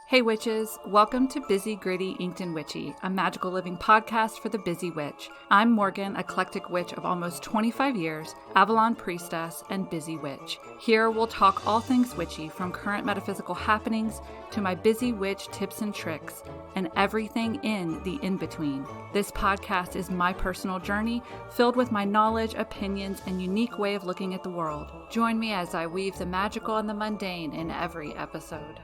Hey witches, welcome to Busy, Gritty, Inked and Witchy, a magical living podcast for the busy witch. I'm Morgan, eclectic witch of almost 25 years, Avalon priestess, and busy witch. Here we'll talk all things witchy, from current metaphysical happenings to my busy witch tips and tricks, and everything in the in-between. This podcast is my personal journey, filled with my knowledge, opinions, and unique way of looking at the world. Join me as I weave the magical and the mundane in every episode.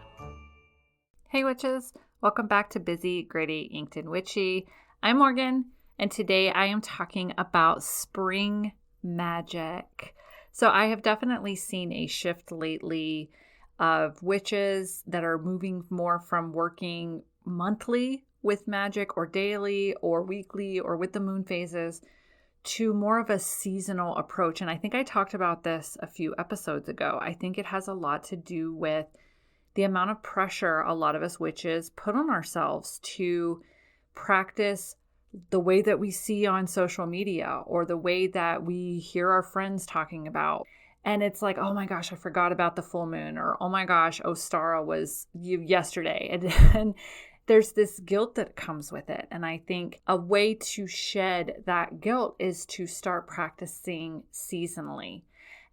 Hey witches, welcome back to Busy, Gritty, Inked and Witchy. I'm Morgan, and today I am talking about spring magic. So I have definitely seen a shift lately of witches that are moving more from working monthly with magic or daily or weekly or with the moon phases to more of a seasonal approach. And I think I talked about this a few episodes ago. I think it has a lot to do with the amount of pressure a lot of us witches put on ourselves to practice the way that we see on social media or the way that we hear our friends talking about. And it's like, oh my gosh, I forgot about the full moon, or oh my gosh, Ostara was yesterday. And there's this guilt that comes with it. And I think a way to shed that guilt is to start practicing seasonally.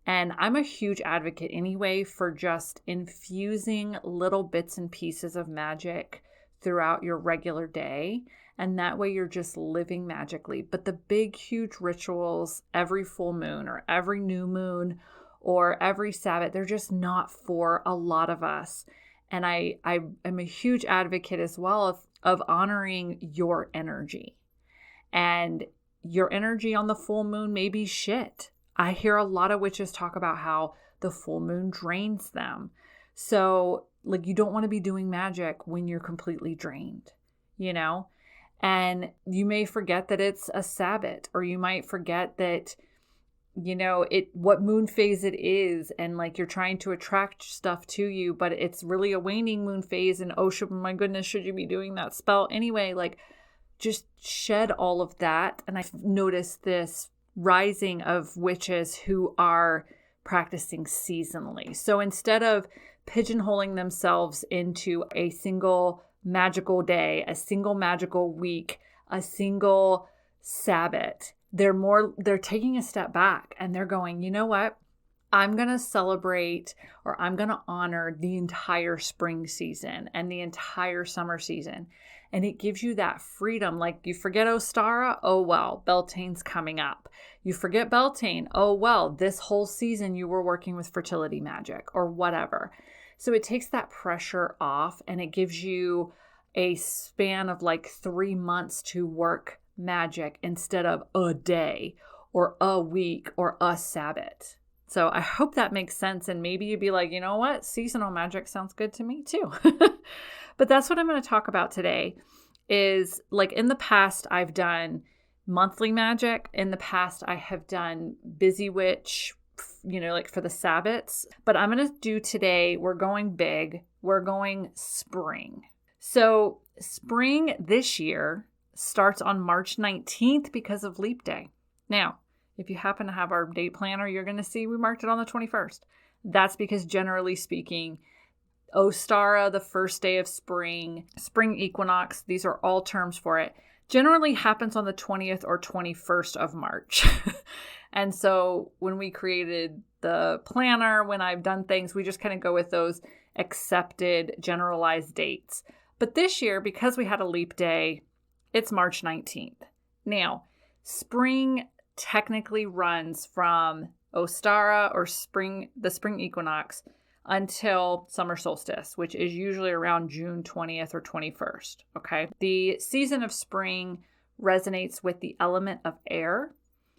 And I'm a huge advocate anyway for just infusing little bits and pieces of magic throughout your regular day. And that way you're just living magically. But the big, huge rituals every full moon or every new moon or every Sabbath, they're just not for a lot of us. And I am a huge advocate as well of honoring your energy. And your energy on the full moon may be shit. I hear a lot of witches talk about how the full moon drains them. So, you don't want to be doing magic when you're completely drained, And you may forget that it's a Sabbath, or you might forget that, what moon phase it is, and you're trying to attract stuff to you, but it's really a waning moon phase, and oh, my goodness, should you be doing that spell? Anyway, just shed all of that. And I've noticed this rising of witches who are practicing seasonally. So instead of pigeonholing themselves into a single magical day, a single magical week, a single Sabbath, they're taking a step back and they're going, you know what? I'm going to celebrate, or I'm going to honor the entire spring season and the entire summer season. And it gives you that freedom. You forget Ostara, oh well, Beltane's coming up. You forget Beltane, oh well, this whole season you were working with fertility magic or whatever. So it takes that pressure off, and it gives you a span of 3 months to work magic instead of a day or a week or a Sabbath. So I hope that makes sense. And maybe you'd be like, you know what? Seasonal magic sounds good to me too. But that's what I'm going to talk about today is in the past, I've done monthly magic. In the past, I have done busy witch, for the Sabbaths. But I'm going to do today, we're going big. We're going spring. So spring this year starts on March 19th because of Leap Day. Now, if you happen to have our date planner, you're going to see we marked it on the 21st. That's because generally speaking, Ostara, the first day of spring equinox, these are all terms for it, generally happens on the 20th or 21st of March. And so when we created the planner, when I've done things, we just kind of go with those accepted generalized dates. But this year, because we had a leap day, it's March 19th. Now, spring technically runs from Ostara or the spring equinox until summer solstice, which is usually around June 20th or 21st. Okay. The season of spring resonates with the element of air,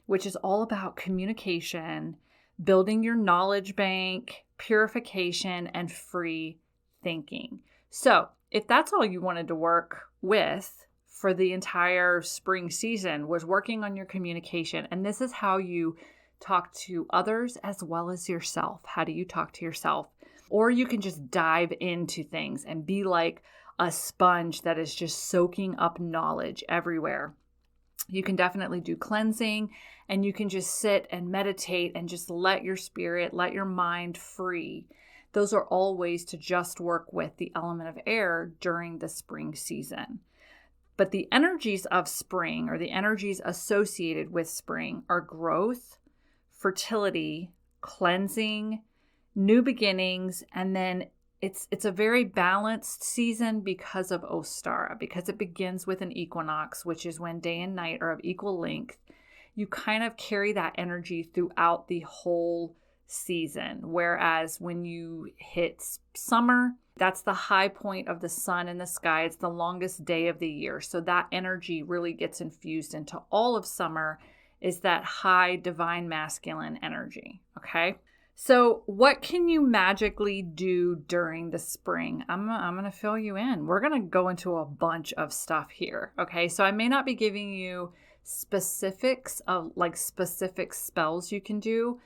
which is all about communication, building your knowledge bank, purification, and free thinking. So if that's all you wanted to work with for the entire spring season, was working on your communication, and this is how you talk to others as well as yourself. How do you talk to yourself? Or you can just dive into things and be like a sponge that is just soaking up knowledge everywhere. You can definitely do cleansing, and you can just sit and meditate and just let your spirit, let your mind free. Those are all ways to just work with the element of air during the spring season. But the energies of spring, or the energies associated with spring, are growth, fertility, cleansing, new beginnings, and then it's a very balanced season because of Ostara, because it begins with an equinox, which is when day and night are of equal length. You kind of carry that energy throughout the whole season. Whereas when you hit summer, that's the high point of the sun in the sky. It's the longest day of the year. So that energy really gets infused into all of summer, is that high divine masculine energy. Okay. So what can you magically do during the spring? I'm going to fill you in. We're going to go into a bunch of stuff here. Okay. So I may not be giving you specifics of like specific spells you can do,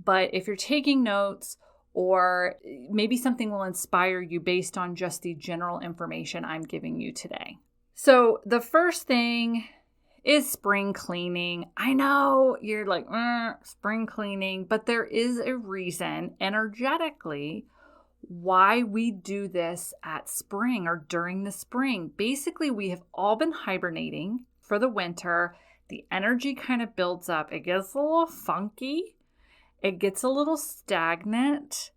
but if you're taking notes, or maybe something will inspire you based on just the general information I'm giving you today. So the first thing is spring cleaning. I know you're like, spring cleaning, but there is a reason energetically why we do this at spring or during the spring. Basically, we have all been hibernating for the winter. The energy kind of builds up. It gets a little funky. It gets a little stagnant,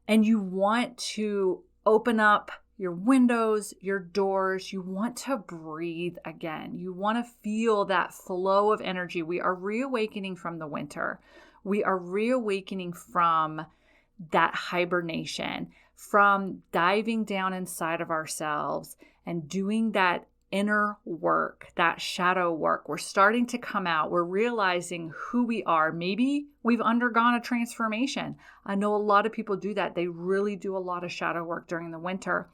and you want to open up your windows, your doors. You want to breathe again. You want to feel that flow of energy. We are reawakening from the winter. We are reawakening from that hibernation, from diving down inside of ourselves and doing that inner work, that shadow work. We're starting to come out. We're realizing who we are. Maybe we've undergone a transformation. I know a lot of people do that. They really do a lot of shadow work during the winter.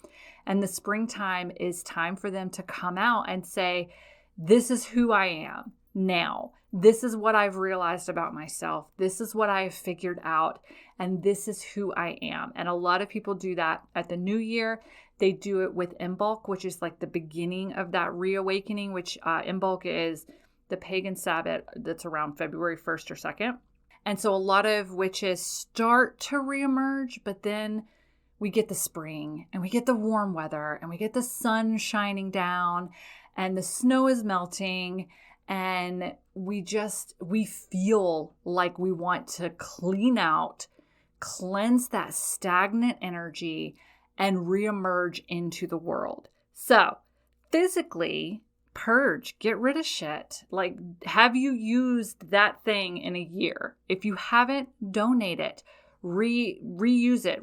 And the springtime is time for them to come out and say, this is who I am now. This is what I've realized about myself. This is what I have figured out. And this is who I am. And a lot of people do that at the new year. They do it with Imbolc, which is like the beginning of that reawakening, which Imbolc is the pagan Sabbath that's around February 1st or 2nd. And so a lot of witches start to reemerge, but then we get the spring and we get the warm weather and we get the sun shining down and the snow is melting, and we feel like we want to clean out, cleanse that stagnant energy, and reemerge into the world. So physically, purge, get rid of shit. Like, have you used that thing in a year? If you haven't, donate it, reuse it,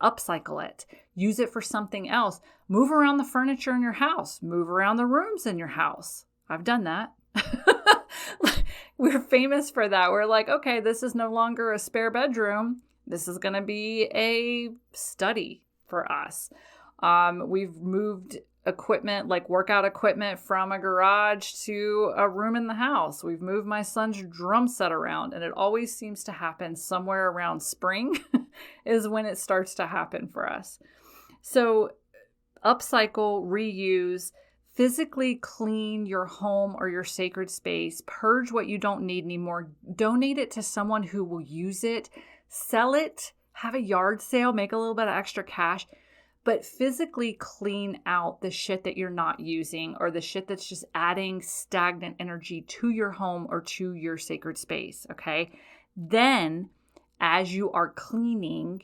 upcycle it, use it for something else. Move around the furniture in your house, move around the rooms in your house. I've done that. We're famous for that. We're like, okay, this is no longer a spare bedroom. This is going to be a study for us. We've moved equipment, like workout equipment, from a garage to a room in the house. We've moved my son's drum set around, and it always seems to happen somewhere around spring is when it starts to happen for us. So upcycle, reuse, physically clean your home or your sacred space, purge what you don't need anymore, donate it to someone who will use it, sell it, have a yard sale, make a little bit of extra cash, but physically clean out the shit that you're not using, or the shit that's just adding stagnant energy to your home or to your sacred space, okay? Then, as you are cleaning,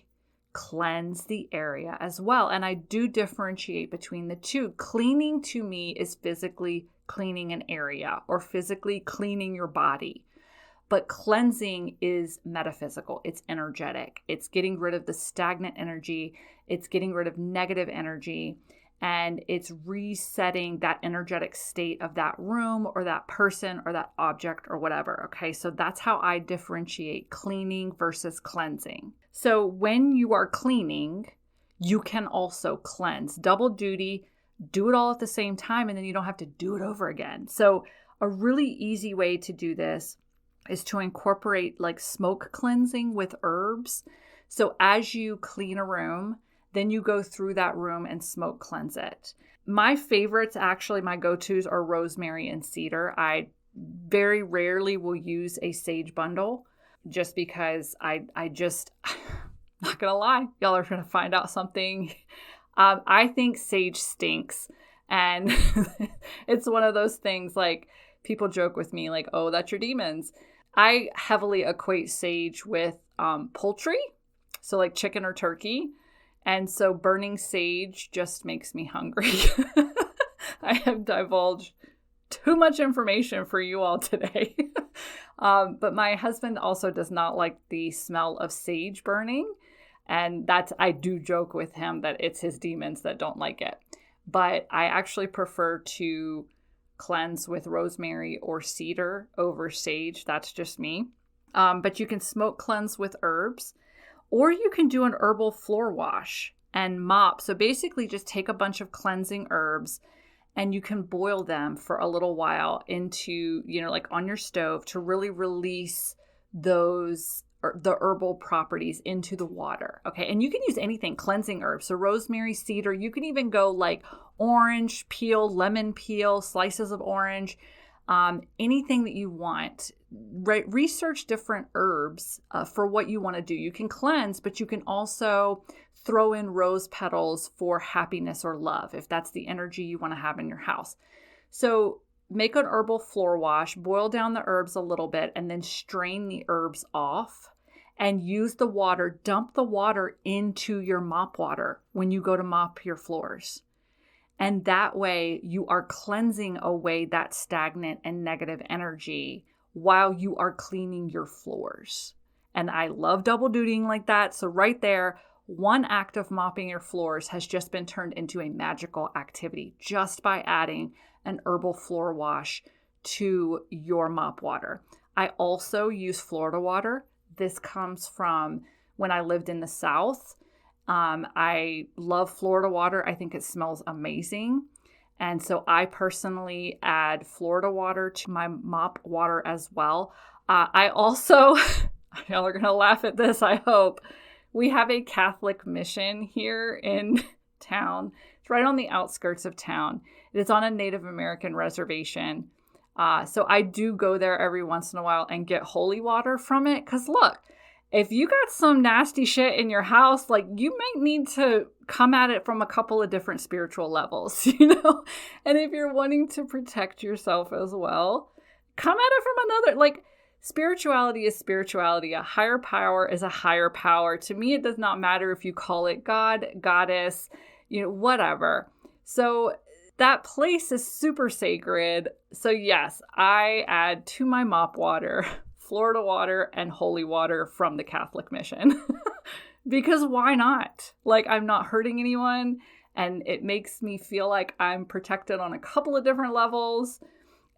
cleanse the area as well. And I do differentiate between the two. Cleaning to me is physically cleaning an area or physically cleaning your body. But cleansing is metaphysical. It's energetic. It's getting rid of the stagnant energy. It's getting rid of negative energy. And it's resetting that energetic state of that room or that person or that object or whatever. Okay, so that's how I differentiate cleaning versus cleansing. So when you are cleaning, you can also cleanse. Double duty, do it all at the same time, and then you don't have to do it over again. So a really easy way to do this is to incorporate like smoke cleansing with herbs. So as you clean a room, then you go through that room and smoke cleanse it. My favorites, actually, my go-tos are rosemary and cedar. I very rarely will use a sage bundle just because I just, Not gonna lie, y'all are gonna find out something. I think sage stinks. And it's one of those things, like, people joke with me like, oh, that's your demons. I heavily equate sage with poultry. So like chicken or turkey. And so burning sage just makes me hungry. I have divulged too much information for you all today. But my husband also does not like the smell of sage burning. And I do joke with him that it's his demons that don't like it. But I actually prefer to cleanse with rosemary or cedar over sage. That's just me. But you can smoke cleanse with herbs, or you can do an herbal floor wash and mop. So basically just take a bunch of cleansing herbs and you can boil them for a little while into, like on your stove to really release the herbal properties into the water. Okay. And you can use anything, cleansing herbs. So rosemary, cedar, you can even go like orange peel, lemon peel, slices of orange, anything that you want. Research different herbs for what you want to do. You can cleanse, but you can also throw in rose petals for happiness or love, if that's the energy you want to have in your house. So make an herbal floor wash, boil down the herbs a little bit, and then strain the herbs off and use the water, dump the water into your mop water when you go to mop your floors. And that way you are cleansing away that stagnant and negative energy while you are cleaning your floors. And I love double dutying like that. So right there, one act of mopping your floors has just been turned into a magical activity just by adding an herbal floor wash to your mop water. I also use Florida water. This comes from when I lived in the South. I love Florida water. I think it smells amazing. And so I personally add Florida water to my mop water as well. I also, y'all are going to laugh at this, I hope. We have a Catholic mission here in town. It's right on the outskirts of town. It is on a Native American reservation. So I do go there every once in a while and get holy water from it. Because look, if you got some nasty shit in your house, like, you might need to come at it from a couple of different spiritual levels, And if you're wanting to protect yourself as well, come at it from another, like, spirituality is spirituality. A higher power is a higher power. To me, it does not matter if you call it God, goddess, whatever. So that place is super sacred. So yes, I add to my mop water Florida water and holy water from the Catholic mission. Because why not? Like, I'm not hurting anyone, and it makes me feel like I'm protected on a couple of different levels.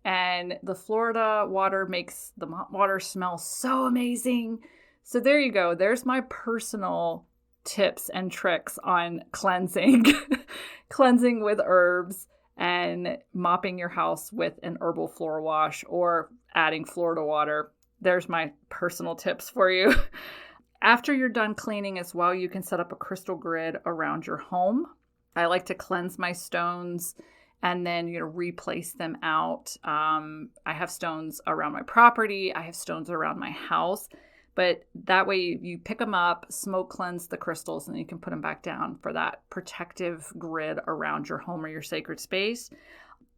And the Florida water makes the mop water smell so amazing. So there you go. There's my personal tips and tricks on cleansing, cleansing with herbs and mopping your house with an herbal floor wash or adding Florida water. There's my personal tips for you. After you're done cleaning as well, you can set up a crystal grid around your home. I like to cleanse my stones and then, replace them out. I have stones around my property. I have stones around my house. But that way you pick them up, smoke cleanse the crystals, and then you can put them back down for that protective grid around your home or your sacred space.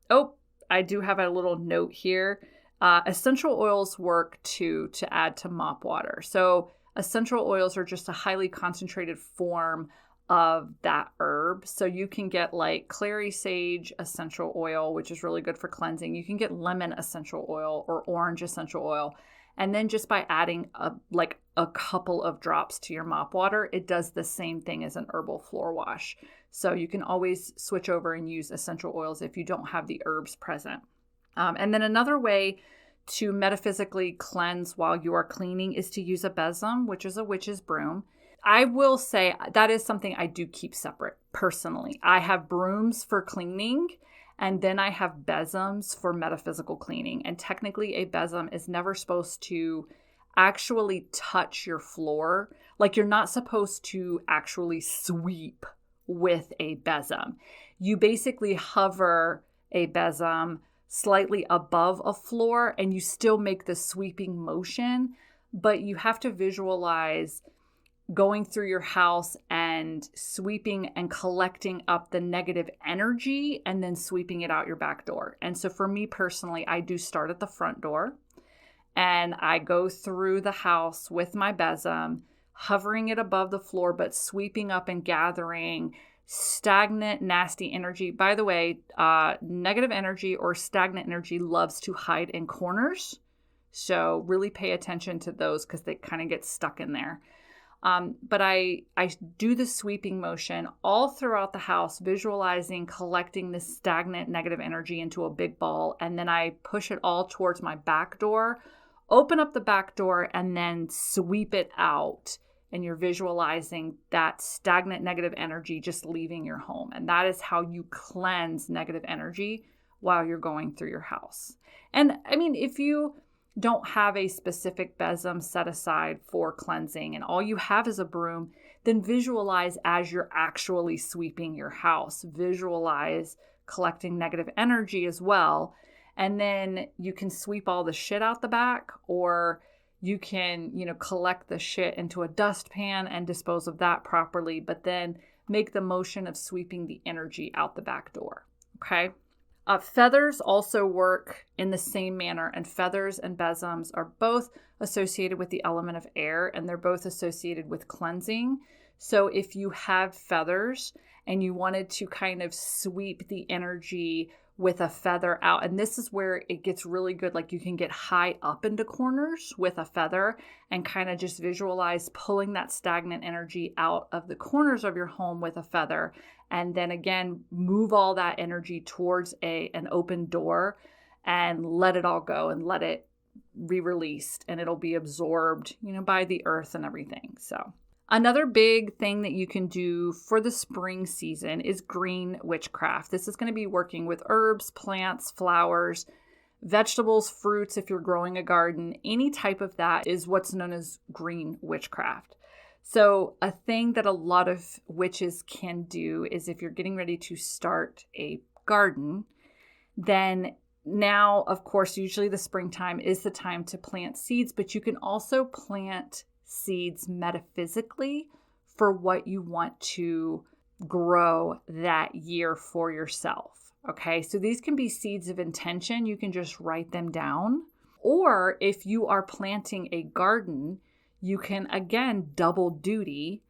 Oh, I do have a little note here. Essential oils work to add to mop water. So essential oils are just a highly concentrated form of that herb. So you can get like clary sage essential oil, which is really good for cleansing. You can get lemon essential oil or orange essential oil. And then just by adding a couple of drops to your mop water, it does the same thing as an herbal floor wash. So you can always switch over and use essential oils if you don't have the herbs present. And then another way to metaphysically cleanse while you are cleaning is to use a besom, which is a witch's broom. I will say that is something I do keep separate personally. I have brooms for cleaning, and then I have besoms for metaphysical cleaning. And technically a besom is never supposed to actually touch your floor. Like, you're not supposed to actually sweep with a besom. You basically hover a besom slightly above a floor and you still make the sweeping motion, but you have to visualize going through your house and sweeping and collecting up the negative energy and then sweeping it out your back door. And so for me personally, I do start at the front door and I go through the house with my besom, hovering it above the floor, but sweeping up and gathering stagnant, nasty energy. By the way, negative energy or stagnant energy loves to hide in corners. So really pay attention to those because they kind of get stuck in there. But I do the sweeping motion all throughout the house, visualizing collecting this stagnant negative energy into a big ball. And then I push it all towards my back door, open up the back door, and then sweep it out. And you're visualizing that stagnant negative energy just leaving your home. And that is how you cleanse negative energy while you're going through your house. And I mean, if you don't have a specific besom set aside for cleansing and all you have is a broom, then visualize as you're actually sweeping your house. Visualize collecting negative energy as well. And then you can sweep all the shit out the back, or you can, collect the shit into a dustpan and dispose of that properly, but then make the motion of sweeping the energy out the back door. Okay. Feathers also work in the same manner, and feathers and besoms are both associated with the element of air, and they're both associated with cleansing. So if you have feathers and you wanted to kind of sweep the energy with a feather out, and this is where it gets really good, like you can get high up into corners with a feather and kind of just visualize pulling that stagnant energy out of the corners of your home with a feather. And then again, move all that energy towards an open door and let it all go and let it be released, and it'll be absorbed, by the earth and everything. So another big thing that you can do for the spring season is green witchcraft. This is going to be working with herbs, plants, flowers, vegetables, fruits. If you're growing a garden, any type of that is what's known as green witchcraft. So a thing that a lot of witches can do is if you're getting ready to start a garden, then now, of course, usually the springtime is the time to plant seeds, but you can also plant seeds metaphysically for what you want to grow that year for yourself. Okay, so these can be seeds of intention. You can just write them down. Or if you are planting a garden, you can, again, double duty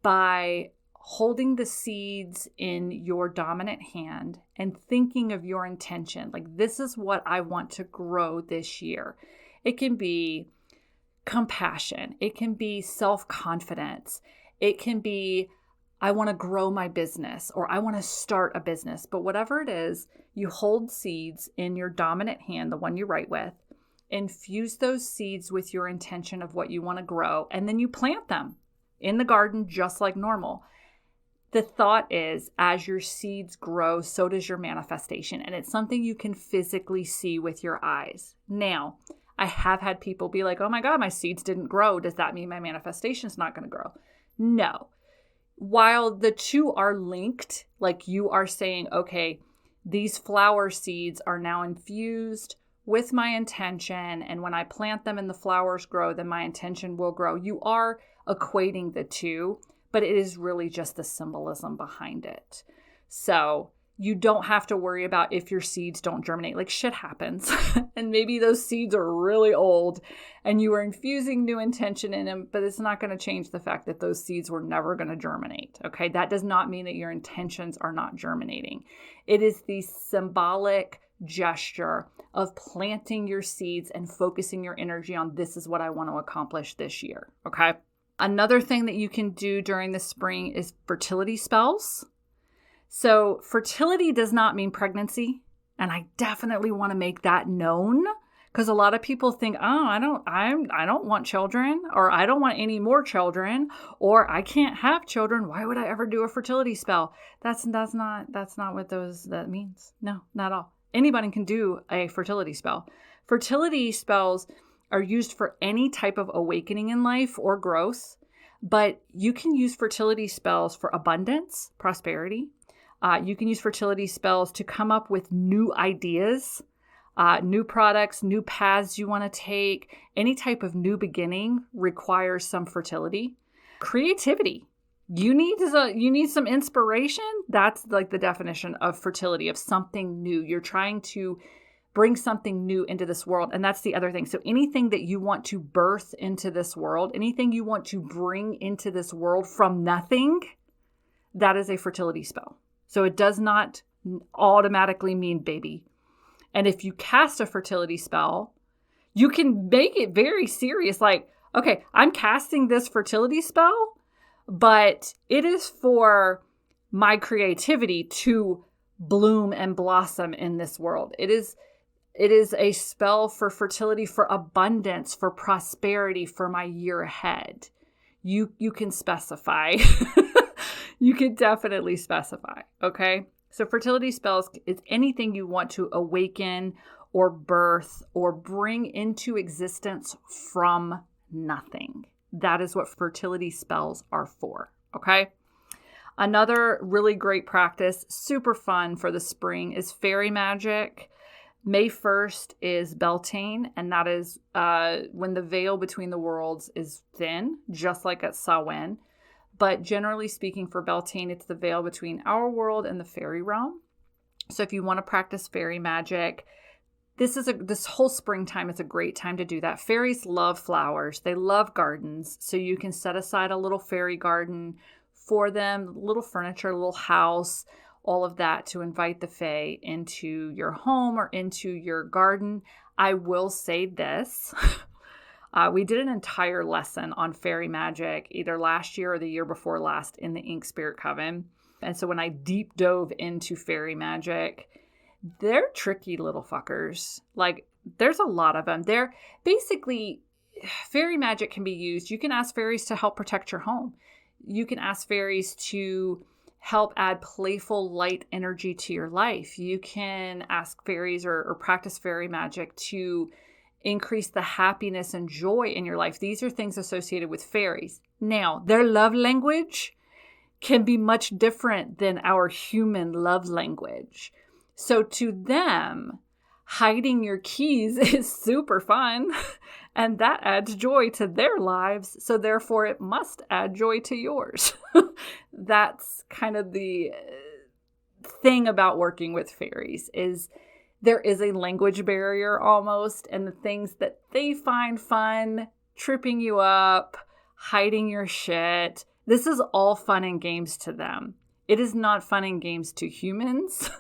by holding the seeds in your dominant hand and thinking of your intention. Like, this is what I want to grow this year. It can be compassion. It can be self-confidence. It can be, I want to grow my business, or I want to start a business. But whatever it is, you hold seeds in your dominant hand, the one you write with, infuse those seeds with your intention of what you want to grow, and then you plant them in the garden just like normal. The thought is, as your seeds grow, so does your manifestation, and it's something you can physically see with your eyes. Now, I have had people be like, oh my God, my seeds didn't grow. Does that mean my manifestation is not going to grow? No. While the two are linked, like you are saying, okay, these flower seeds are now infused with my intention, and when I plant them and the flowers grow, then my intention will grow. You are equating the two, but it is really just the symbolism behind it. So you don't have to worry about if your seeds don't germinate. Like, shit happens. And maybe those seeds are really old and you are infusing new intention in them, but it's not going to change the fact that those seeds were never going to germinate. Okay. That does not mean that your intentions are not germinating. It is the symbolic gesture of planting your seeds and focusing your energy on, this is what I want to accomplish this year. Okay. Another thing that you can do during the spring is fertility spells. So fertility does not mean pregnancy. And I definitely want to make that known, because a lot of people think, oh, I don't want children, or I don't want any more children, or I can't have children. Why would I ever do a fertility spell? That's not what that means. No, not at all. Anybody can do a fertility spell. Fertility spells are used for any type of awakening in life or growth, but you can use fertility spells for abundance, prosperity. You can use fertility spells to come up with new ideas, new products, new paths you want to take. Any type of new beginning requires some fertility. Creativity. You need some inspiration. That's like the definition of fertility, of something new. You're trying to bring something new into this world. And that's the other thing. So anything that you want to birth into this world, anything you want to bring into this world from nothing, that is a fertility spell. So it does not automatically mean baby. And if you cast a fertility spell, you can make it very serious. Like, okay, I'm casting this fertility spell, but it is for my creativity to bloom and blossom in this world. It is a spell for fertility, for abundance, for prosperity, for my year ahead. You can specify. You can definitely specify, okay? So fertility spells is anything you want to awaken or birth or bring into existence from nothing. That is what fertility spells are for, okay? Another really great practice, super fun for the spring, is fairy magic. May 1st is Beltane, and that is when the veil between the worlds is thin, just like at Samhain. But generally speaking, for Beltane, it's the veil between our world and the fairy realm. So if you want to practice fairy magic, this whole springtime is a great time to do that. Fairies love flowers. They love gardens. So you can set aside a little fairy garden for them, little furniture, little house, all of that to invite the fae into your home or into your garden. I will say this. We did an entire lesson on fairy magic either last year or the year before last in the Ink Spirit Coven. And so when I deep dove into fairy magic, they're tricky little fuckers. Like, there's a lot of them. They're basically, fairy magic can be used. You can ask fairies to help protect your home. You can ask fairies to help add playful light energy to your life. You can ask fairies or practice fairy magic to increase the happiness and joy in your life. These are things associated with fairies. Now, their love language can be much different than our human love language. So to them, hiding your keys is super fun, and that adds joy to their lives. So therefore, it must add joy to yours. That's kind of the thing about working with fairies, is there is a language barrier almost, and the things that they find fun, tripping you up, hiding your shit, this is all fun and games to them. It is not fun and games to humans.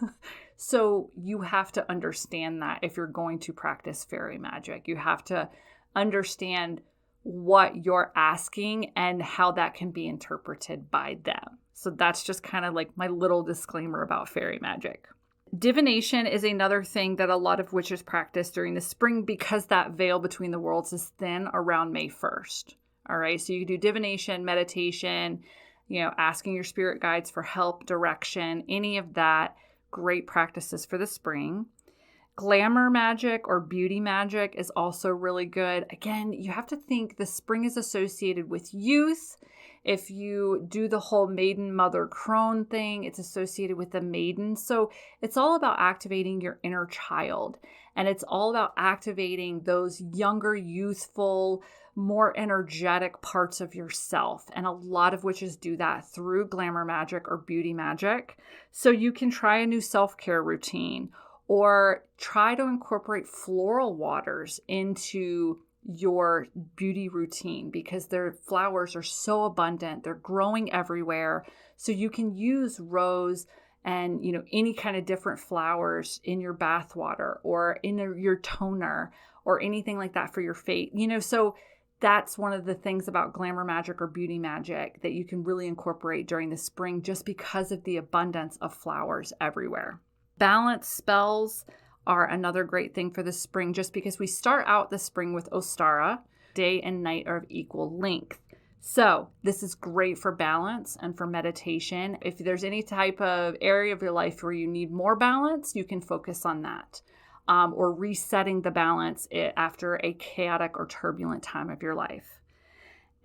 So you have to understand that if you're going to practice fairy magic. You have to understand what you're asking and how that can be interpreted by them. So that's just kind of like my little disclaimer about fairy magic. Divination is another thing that a lot of witches practice during the spring because that veil between the worlds is thin around May 1st. All right, so you can do divination, meditation, asking your spirit guides for help, direction, any of that. Great practices for the spring. Glamour magic or beauty magic is also really good. Again, you have to think the spring is associated with youth. If you do the whole maiden mother crone thing, it's associated with the maiden. So it's all about activating your inner child. And it's all about activating those younger, youthful, more energetic parts of yourself. And a lot of witches do that through glamour magic or beauty magic. So you can try a new self-care routine or try to incorporate floral waters into your beauty routine because their flowers are so abundant. They're growing everywhere. So you can use rose and, any kind of different flowers in your bath water or in your toner or anything like that for your face. So that's one of the things about glamour magic or beauty magic that you can really incorporate during the spring just because of the abundance of flowers everywhere. Balance spells are another great thing for the spring just because we start out the spring with Ostara. Day and night are of equal length. So this is great for balance and for meditation. If there's any type of area of your life where you need more balance, you can focus on that. Or resetting the balance after a chaotic or turbulent time of your life.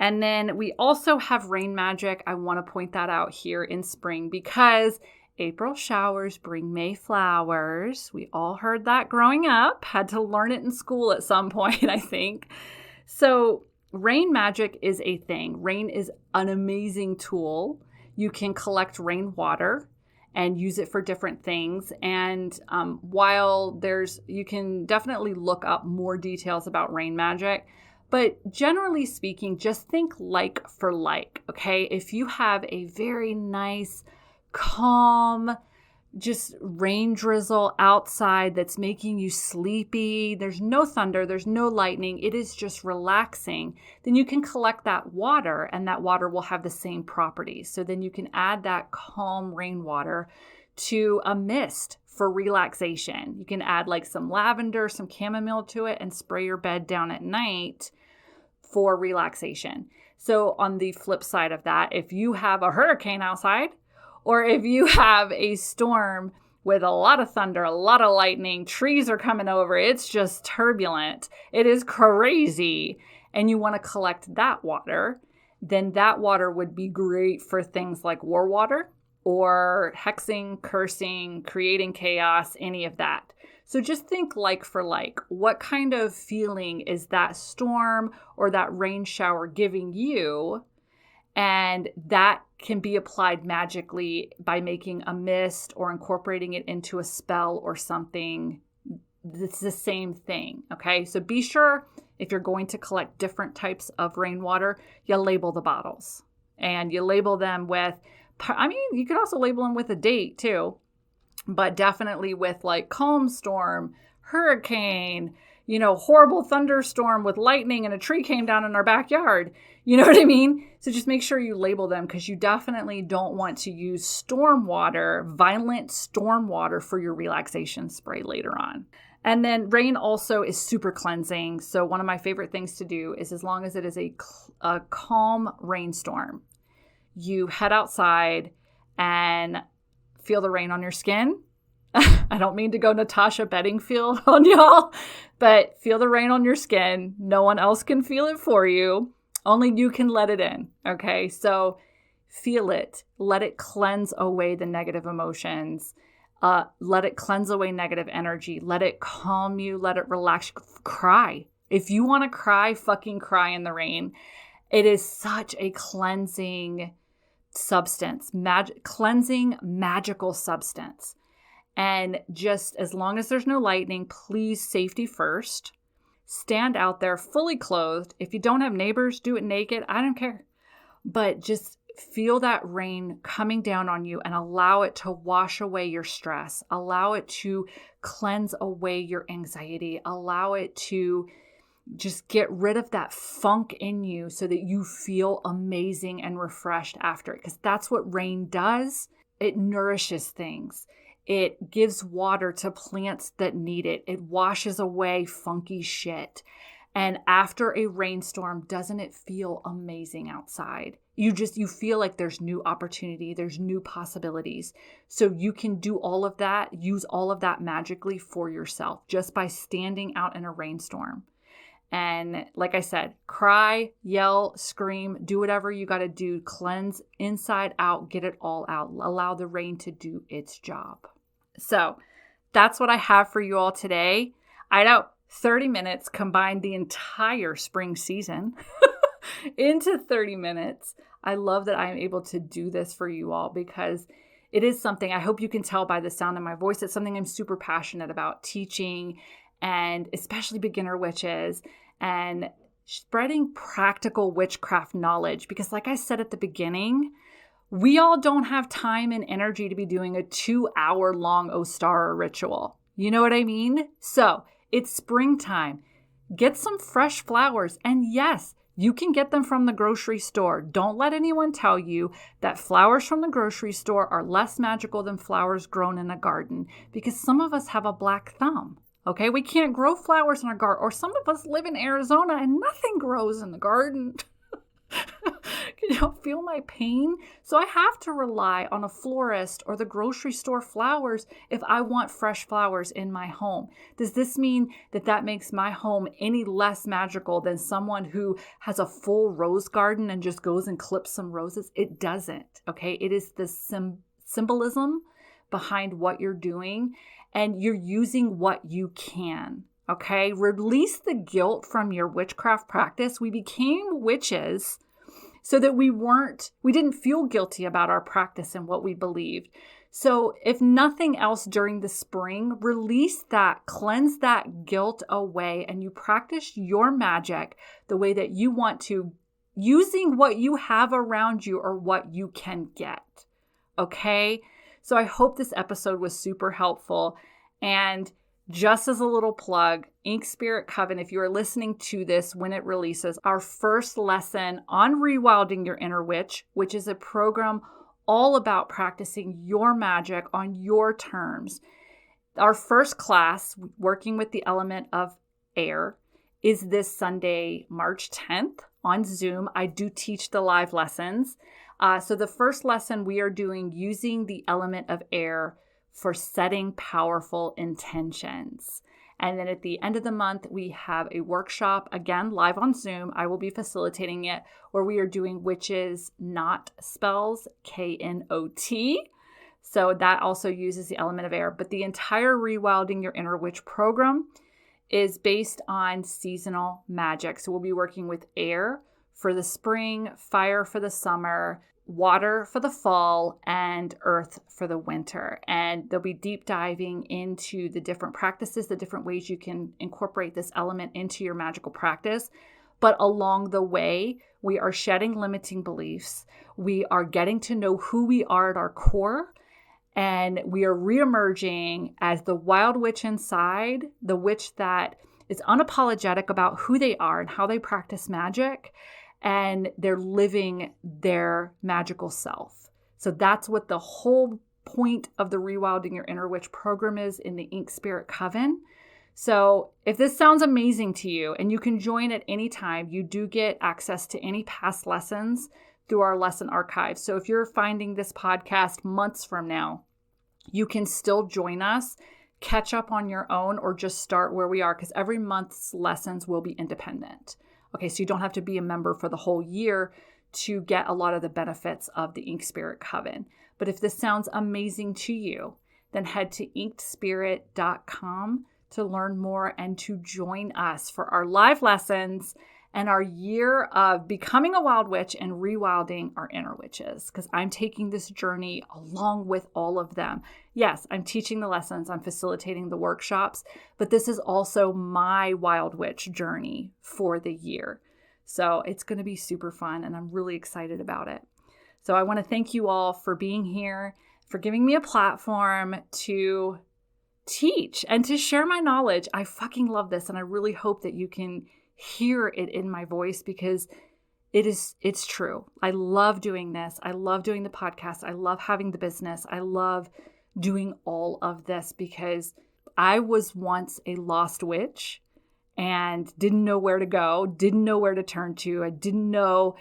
And then we also have rain magic. I want to point that out here in spring because April showers bring May flowers. We all heard that growing up, had to learn it in school at some point, I think. So rain magic is a thing. Rain is an amazing tool. You can collect rainwater and use it for different things. And while you can definitely look up more details about rain magic, but generally speaking, just think like for like, okay? If you have a very nice, calm, just rain drizzle outside that's making you sleepy, there's no thunder, there's no lightning, it is just relaxing, then you can collect that water and that water will have the same properties. So then you can add that calm rainwater to a mist for relaxation. You can add like some lavender, some chamomile to it and spray your bed down at night for relaxation. So on the flip side of that, if you have a hurricane outside, or if you have a storm with a lot of thunder, a lot of lightning, trees are coming over, it's just turbulent, it is crazy, and you want to collect that water, then that water would be great for things like war water or hexing, cursing, creating chaos, any of that. So just think like for like. What kind of feeling is that storm or that rain shower giving you? And that can be applied magically by making a mist or incorporating it into a spell or something. It's the same thing, okay? So be sure if you're going to collect different types of rainwater, you label the bottles. And you label them with, you could also label them with a date too, but definitely with like calm storm, hurricane, horrible thunderstorm with lightning and a tree came down in our backyard. You know what I mean? So just make sure you label them because you definitely don't want to use violent storm water for your relaxation spray later on. And then rain also is super cleansing. So one of my favorite things to do is, as long as it is a calm rainstorm, you head outside and feel the rain on your skin. I don't mean to go Natasha Bedingfield on y'all, but feel the rain on your skin. No one else can feel it for you. Only you can let it in, okay? So feel it. Let it cleanse away the negative emotions. Let it cleanse away negative energy. Let it calm you. Let it relax. Cry. If you want to cry, fucking cry in the rain. It is such a cleansing substance, cleansing magical substance. And just as long as there's no lightning, please safety first. Stand out there fully clothed. If you don't have neighbors, do it naked. I don't care. But just feel that rain coming down on you and allow it to wash away your stress. Allow it to cleanse away your anxiety. Allow it to just get rid of that funk in you so that you feel amazing and refreshed after it. Because that's what rain does. It nourishes things. It gives water to plants that need it. It washes away funky shit. And after a rainstorm, doesn't it feel amazing outside? You feel like there's new opportunity, there's new possibilities. So you can do all of that, use all of that magically for yourself just by standing out in a rainstorm. And like I said, cry, yell, scream, do whatever you got to do. Cleanse inside out, get it all out. Allow the rain to do its job. So that's what I have for you all today. I know 30 minutes combined the entire spring season into 30 minutes. I love that I am able to do this for you all because it is something, I hope you can tell by the sound of my voice, it's something I'm super passionate about teaching, and especially beginner witches, and spreading practical witchcraft knowledge. Because like I said at the beginning, we all don't have time and energy to be doing a 2-hour-long Ostara ritual. You know what I mean? So it's springtime. Get some fresh flowers. And yes, you can get them from the grocery store. Don't let anyone tell you that flowers from the grocery store are less magical than flowers grown in a garden, because some of us have a black thumb. Okay, we can't grow flowers in our garden, or some of us live in Arizona and nothing grows in the garden. Can you feel my pain? So I have to rely on a florist or the grocery store flowers if I want fresh flowers in my home. Does this mean that makes my home any less magical than someone who has a full rose garden and just goes and clips some roses? It doesn't, okay? It is the symbolism behind what you're doing, and you're using what you can. Okay, release the guilt from your witchcraft practice. We became witches so that we didn't feel guilty about our practice and what we believed. So if nothing else during the spring, release that, cleanse that guilt away, and you practice your magic the way that you want to, using what you have around you or what you can get. Okay? So I hope this episode was super helpful. And just as a little plug, Ink Spirit Coven, if you are listening to this when it releases, our first lesson on Rewilding Your Inner Witch, which is a program all about practicing your magic on your terms. Our first class, working with the element of air, is this Sunday, March 10th on Zoom. I do teach the live lessons. So the first lesson we are doing using the element of air for setting powerful intentions. And then at the end of the month, we have a workshop, again, live on Zoom. I will be facilitating it, where we are doing witches, knot spells, K-N-O-T. So that also uses the element of air. But the entire Rewilding Your Inner Witch program is based on seasonal magic. So we'll be working with air for the spring, fire for the summer, water for the fall, and earth for the winter. And they'll be deep diving into the different practices, the different ways you can incorporate this element into your magical practice. But along the way, we are shedding limiting beliefs. We are getting to know who we are at our core. And we are reemerging as the wild witch inside, the witch that is unapologetic about who they are and how they practice magic. And they're living their magical self. So that's what the whole point of the Rewilding Your Inner Witch program is in the Ink Spirit Coven. So if this sounds amazing to you, and you can join at any time, you do get access to any past lessons through our lesson archive. So if you're finding this podcast months from now, you can still join us, catch up on your own, or just start where we are, because every month's lessons will be independent. Okay, so you don't have to be a member for the whole year to get a lot of the benefits of the Ink Spirit Coven. But if this sounds amazing to you, then head to inkedspirit.com to learn more and to join us for our live lessons and our year of becoming a wild witch and rewilding our inner witches, because I'm taking this journey along with all of them. Yes, I'm teaching the lessons, I'm facilitating the workshops, but this is also my wild witch journey for the year. So it's going to be super fun, and I'm really excited about it. So I want to thank you all for being here, for giving me a platform to teach and to share my knowledge. I fucking love this, and I really hope that you can hear it in my voice, because it's true. I love doing this. I love doing the podcast. I love having the business. I love doing all of this because I was once a lost witch and didn't know where to go, didn't know where to turn to. I didn't know,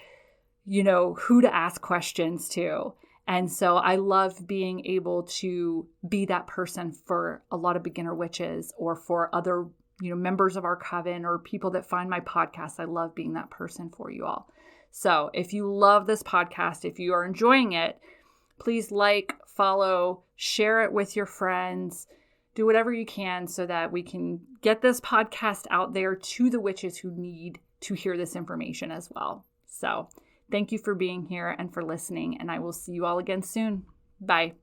who to ask questions to. And so I love being able to be that person for a lot of beginner witches, or for other members of our coven, or people that find my podcast. I love being that person for you all. So if you love this podcast, if you are enjoying it, please like, follow, share it with your friends, do whatever you can so that we can get this podcast out there to the witches who need to hear this information as well. So thank you for being here and for listening, and I will see you all again soon. Bye.